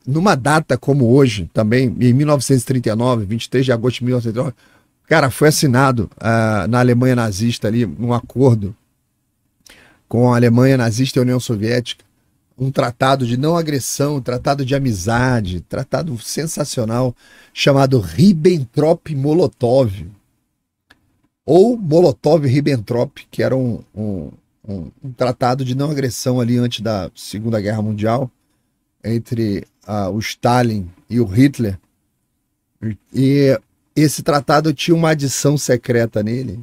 Numa data como hoje, também, em 1939, 23 de agosto de 1939, cara, foi assinado na Alemanha nazista ali, um acordo com a Alemanha nazista e a União Soviética, um tratado de não agressão, um tratado de amizade, tratado sensacional, chamado Ribbentrop-Molotov, ou Molotov-Ribbentrop, que era um tratado de não agressão ali antes da Segunda Guerra Mundial, entre o Stalin e o Hitler. E esse tratado tinha uma adição secreta nele,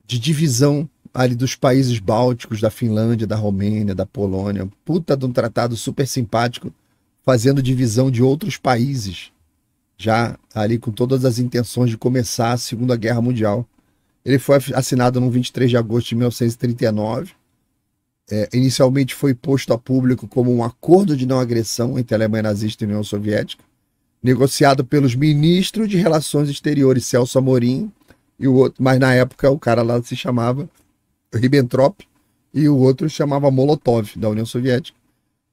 de divisão ali dos países bálticos, da Finlândia, da Romênia, da Polônia. Puta de um tratado super simpático, fazendo divisão de outros países, já ali com todas as intenções de começar a Segunda Guerra Mundial. Ele foi assinado no 23 de agosto de 1939. Inicialmente foi posto a público como um acordo de não agressão entre a Alemanha nazista e a União Soviética, negociado pelos ministros de Relações Exteriores, Celso Amorim, e o outro, mas na época o cara lá se chamava Ribbentrop e o outro se chamava Molotov, da União Soviética.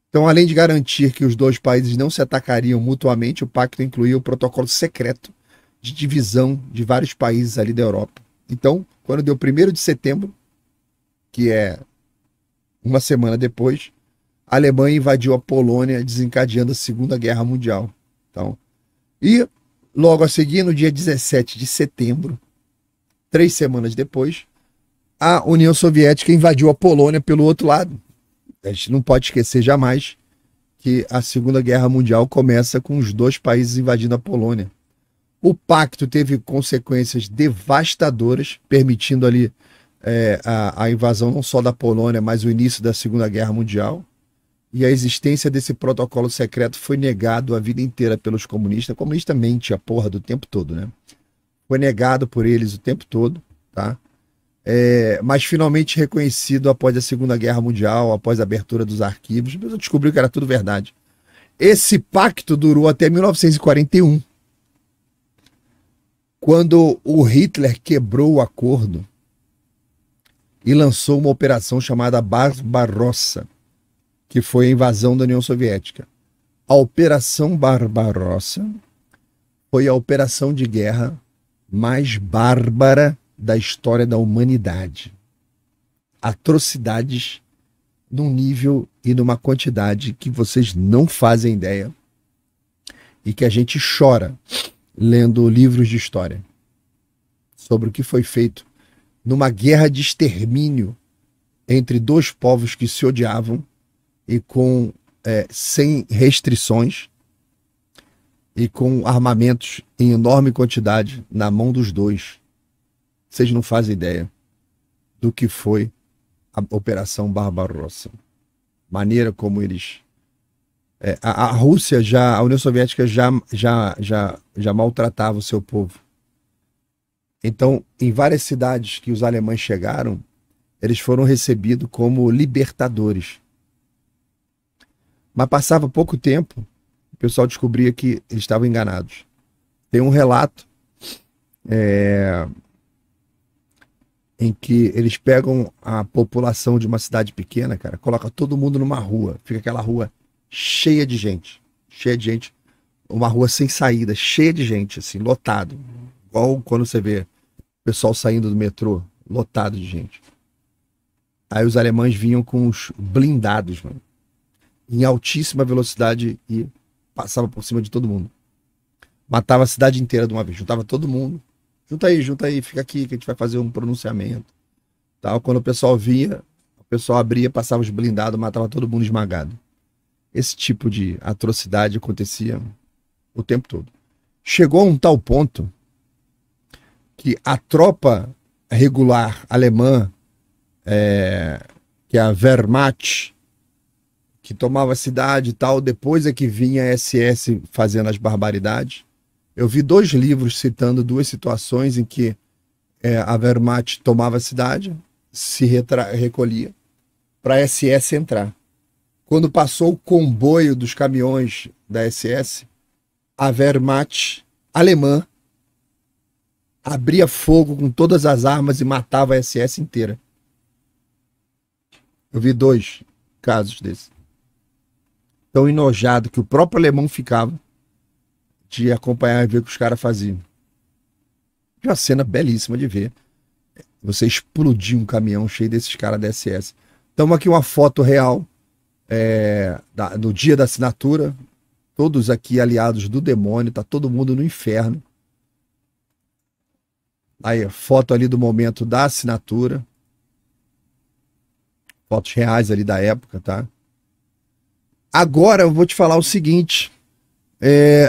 Então, além de garantir que os dois países não se atacariam mutuamente, o pacto incluía o protocolo secreto de divisão de vários países ali da Europa. Então, quando deu 1º de setembro, que é uma semana depois, a Alemanha invadiu a Polônia, desencadeando a Segunda Guerra Mundial. Então, e logo a seguir, no dia 17 de setembro, 3 semanas depois, a União Soviética invadiu a Polônia pelo outro lado. A gente não pode esquecer jamais que a Segunda Guerra Mundial começa com os dois países invadindo a Polônia. O pacto teve consequências devastadoras, permitindo ali a invasão não só da Polônia, mas o início da Segunda Guerra Mundial. E a existência desse protocolo secreto foi negado a vida inteira pelos comunistas. O comunista mente a porra do tempo todo, né? Foi negado por eles o tempo todo, tá? Mas finalmente reconhecido após a Segunda Guerra Mundial, após a abertura dos arquivos. Eu descobri que era tudo verdade. Esse pacto durou até 1941, quando o Hitler quebrou o acordo e lançou uma operação chamada Barbarossa, que foi a invasão da União Soviética. A Operação Barbarossa foi a operação de guerra mais bárbara da história da humanidade. Atrocidades num nível e numa quantidade que vocês não fazem ideia e que a gente chora lendo livros de história sobre o que foi feito numa guerra de extermínio entre dois povos que se odiavam e sem restrições e com armamentos em enorme quantidade na mão dos dois. Vocês não fazem ideia do que foi a Operação Barbarossa. Maneira como eles... a Rússia, a União Soviética já maltratava o seu povo. Então, em várias cidades que os alemães chegaram, eles foram recebidos como libertadores. Mas passava pouco tempo, o pessoal descobria que eles estavam enganados. Tem um relato em que eles pegam a população de uma cidade pequena, cara, coloca todo mundo numa rua, fica aquela rua cheia de gente, uma rua sem saída, cheia de gente, assim, lotado. Igual quando você vê o pessoal saindo do metrô, lotado de gente. Aí os alemães vinham com os blindados, mano, em altíssima velocidade e passava por cima de todo mundo. Matava a cidade inteira de uma vez, juntava todo mundo. Junta aí, fica aqui que a gente vai fazer um pronunciamento. Tal. Quando o pessoal via, o pessoal abria, passava os blindados, matava todo mundo esmagado. Esse tipo de atrocidade acontecia o tempo todo. Chegou a um tal ponto que a tropa regular alemã, que é a Wehrmacht, que tomava a cidade e tal, depois é que vinha a SS fazendo as barbaridades. Eu vi 2 livros citando 2 situações em que a Wehrmacht tomava a cidade, se recolhia, para a SS entrar. Quando passou o comboio dos caminhões da SS, a Wehrmacht alemã abria fogo com todas as armas e matava a SS inteira. Eu vi 2 casos desses. tão enojado que o próprio alemão ficava de acompanhar e ver o que os caras faziam. É uma cena belíssima de ver. Você explodir um caminhão cheio desses caras da SS. Estamos aqui uma foto real no dia da assinatura. Todos aqui aliados do demônio. Tá todo mundo no inferno. Aí, foto ali do momento da assinatura. Fotos reais ali da época, tá? Agora eu vou te falar o seguinte.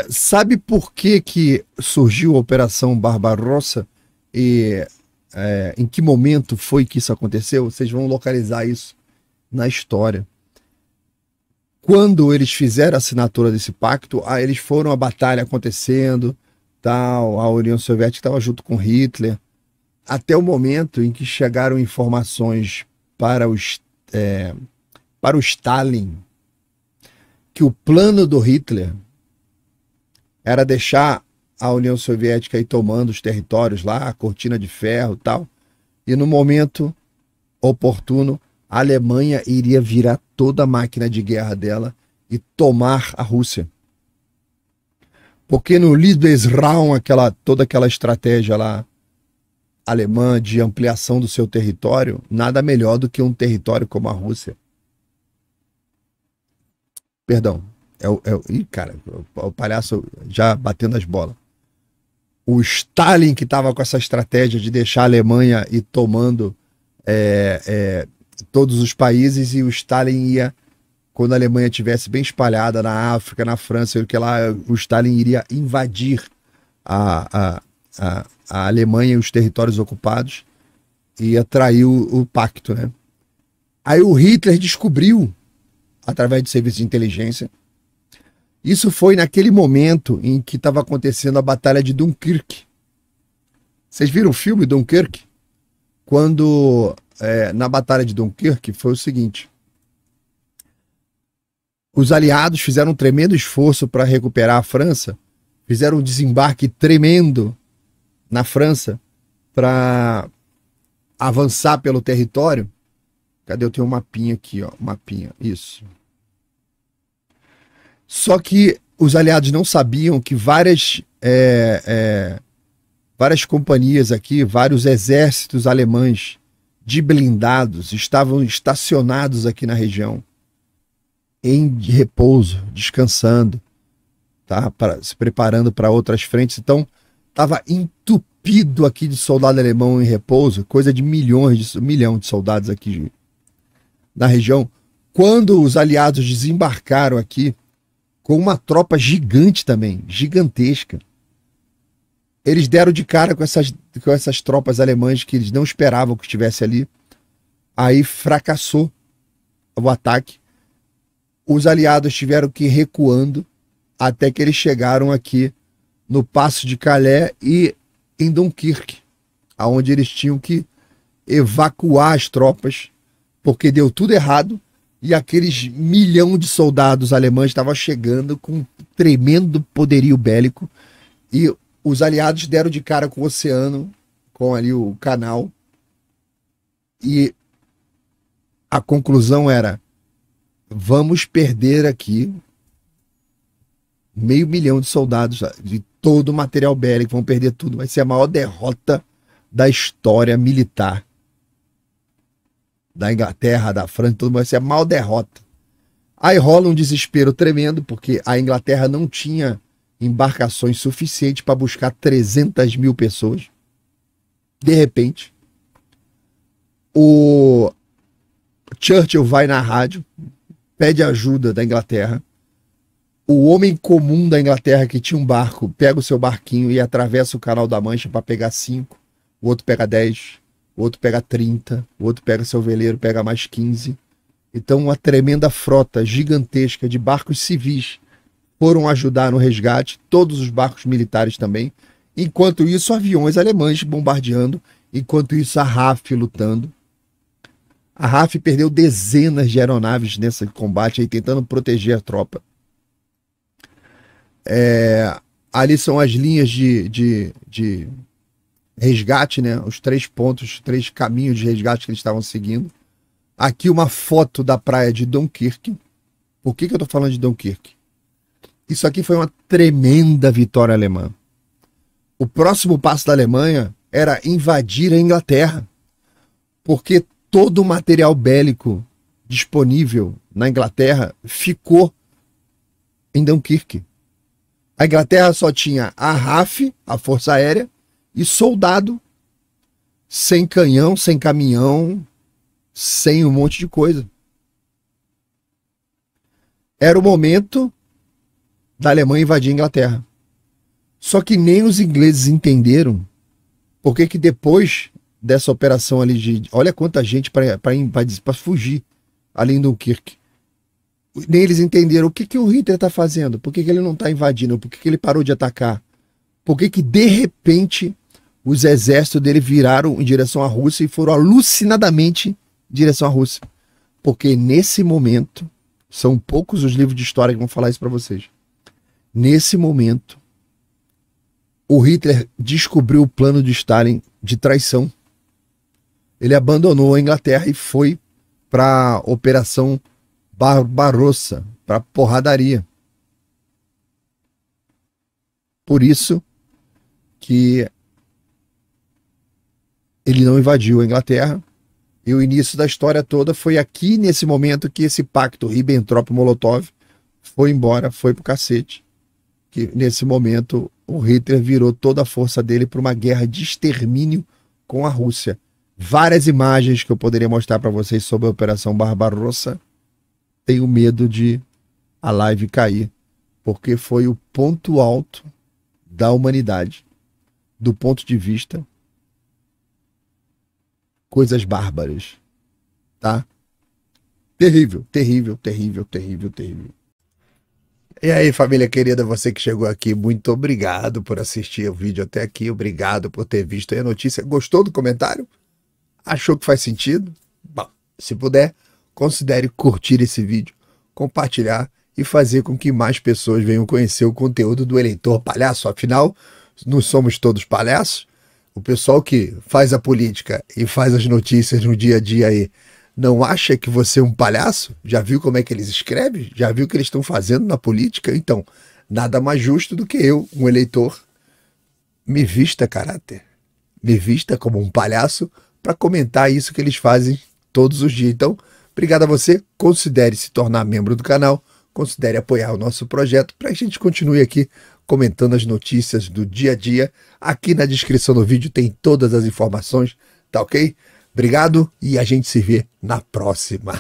Sabe por que surgiu a Operação Barbarossa e em que momento foi que isso aconteceu? Vocês vão localizar isso na história. Quando eles fizeram a assinatura desse pacto, eles foram a batalha acontecendo, tal, a União Soviética estava junto com Hitler, até o momento em que chegaram informações para o Stalin que o plano do Hitler era deixar a União Soviética aí tomando os territórios lá, a cortina de ferro e tal, e no momento oportuno a Alemanha iria virar toda a máquina de guerra dela e tomar a Rússia. Porque no Liebesraum, toda aquela estratégia lá alemã de ampliação do seu território, nada melhor do que um território como a Rússia. Perdão. Ih, cara, o palhaço já batendo as bolas. O Stalin, que estava com essa estratégia de deixar a Alemanha ir tomando todos os países, e o Stalin ia, quando a Alemanha estivesse bem espalhada na África, na França, o Stalin iria invadir a Alemanha e os territórios ocupados e atrair o pacto, né? Aí o Hitler descobriu, através do serviço de inteligência, isso foi naquele momento em que estava acontecendo a Batalha de Dunkirk. Vocês viram o filme Dunkirk? Quando, na Batalha de Dunkirk, foi o seguinte. Os aliados fizeram um tremendo esforço para recuperar a França, fizeram um desembarque tremendo na França para avançar pelo território. Cadê? Eu tenho um mapinha aqui, ó. Mapinha, isso. Só que os aliados não sabiam que várias companhias aqui, vários exércitos alemães de blindados estavam estacionados aqui na região, em repouso, descansando, tá? Se preparando para outras frentes. Então, estava entupido aqui de soldado alemão em repouso, coisa de milhão de soldados aqui na região. Quando os aliados desembarcaram aqui, com uma tropa gigante também, gigantesca, eles deram de cara com essas tropas alemãs que eles não esperavam que estivesse ali. Aí fracassou o ataque. Os aliados tiveram que ir recuando até que eles chegaram aqui no Passo de Calais e em Dunkirk, aonde eles tinham que evacuar as tropas, porque deu tudo errado. E aqueles milhão de soldados alemães estavam chegando com um tremendo poderio bélico. E os aliados deram de cara com o oceano, com ali o canal. E a conclusão era: vamos perder aqui 500 mil de soldados, de todo o material bélico, vão perder tudo. Vai ser a maior derrota da história militar da Inglaterra, da França, tudo vai ser a maior derrota. Aí rola um desespero tremendo, porque a Inglaterra não tinha embarcações suficientes para buscar 300 mil pessoas. De repente, o Churchill vai na rádio, pede ajuda da Inglaterra. O homem comum da Inglaterra que tinha um barco, pega o seu barquinho e atravessa o Canal da Mancha para pegar 5, o outro pega 10, o outro pega 30, o outro pega seu veleiro, pega mais 15. Então uma tremenda frota gigantesca de barcos civis foram ajudar no resgate, todos os barcos militares também. Enquanto isso, aviões alemães bombardeando, enquanto isso a RAF lutando. A RAF perdeu dezenas de aeronaves nesse combate, aí, tentando proteger a tropa. Ali são as linhas de resgate, né? Os 3 pontos, os 3 caminhos de resgate que eles estavam seguindo. Aqui uma foto da praia de Dunkirk. Por que eu estou falando de Dunkirk? Isso aqui foi uma tremenda vitória alemã. O próximo passo da Alemanha era invadir a Inglaterra, porque todo o material bélico disponível na Inglaterra ficou em Dunkirk. A Inglaterra só tinha a RAF, a Força Aérea, e soldado, sem canhão, sem caminhão, sem um monte de coisa. Era o momento da Alemanha invadir a Inglaterra. Só que nem os ingleses entenderam por que depois dessa operação ali de... Olha quanta gente para fugir ali em Dunkirk. Nem eles entenderam o que o Hitler está fazendo, por que ele não está invadindo, por que ele parou de atacar, por que de repente os exércitos dele viraram em direção à Rússia e foram alucinadamente em direção à Rússia. Porque nesse momento, são poucos os livros de história que vão falar isso para vocês. Nesse momento, o Hitler descobriu o plano de Stalin de traição. Ele abandonou a Inglaterra e foi para a Operação Barbarossa, para porradaria. Por isso que ele não invadiu a Inglaterra. E o início da história toda foi aqui nesse momento que esse pacto Ribbentrop-Molotov foi embora, foi pro cacete. Que nesse momento o Hitler virou toda a força dele para uma guerra de extermínio com a Rússia. Várias imagens que eu poderia mostrar para vocês sobre a Operação Barbarossa. Tenho medo de a live cair, porque foi o ponto alto da humanidade, do ponto de vista coisas bárbaras, tá? Terrível, terrível, terrível, terrível, terrível. E aí, família querida, você que chegou aqui, muito obrigado por assistir o vídeo até aqui, obrigado por ter visto aí a notícia. Gostou do comentário? Achou que faz sentido? Bom, se puder, considere curtir esse vídeo, compartilhar e fazer com que mais pessoas venham conhecer o conteúdo do Eleitor Palhaço. Afinal, não somos todos palhaços. O pessoal que faz a política e faz as notícias no dia a dia aí, não acha que você é um palhaço? Já viu como é que eles escrevem? Já viu o que eles estão fazendo na política? Então, nada mais justo do que eu, um eleitor, me vista caráter, me vista como um palhaço para comentar isso que eles fazem todos os dias. Então, obrigado a você, considere se tornar membro do canal, considere apoiar o nosso projeto para a gente continue aqui comentando as notícias do dia a dia. Aqui na descrição do vídeo tem todas as informações, tá ok? Obrigado e a gente se vê na próxima.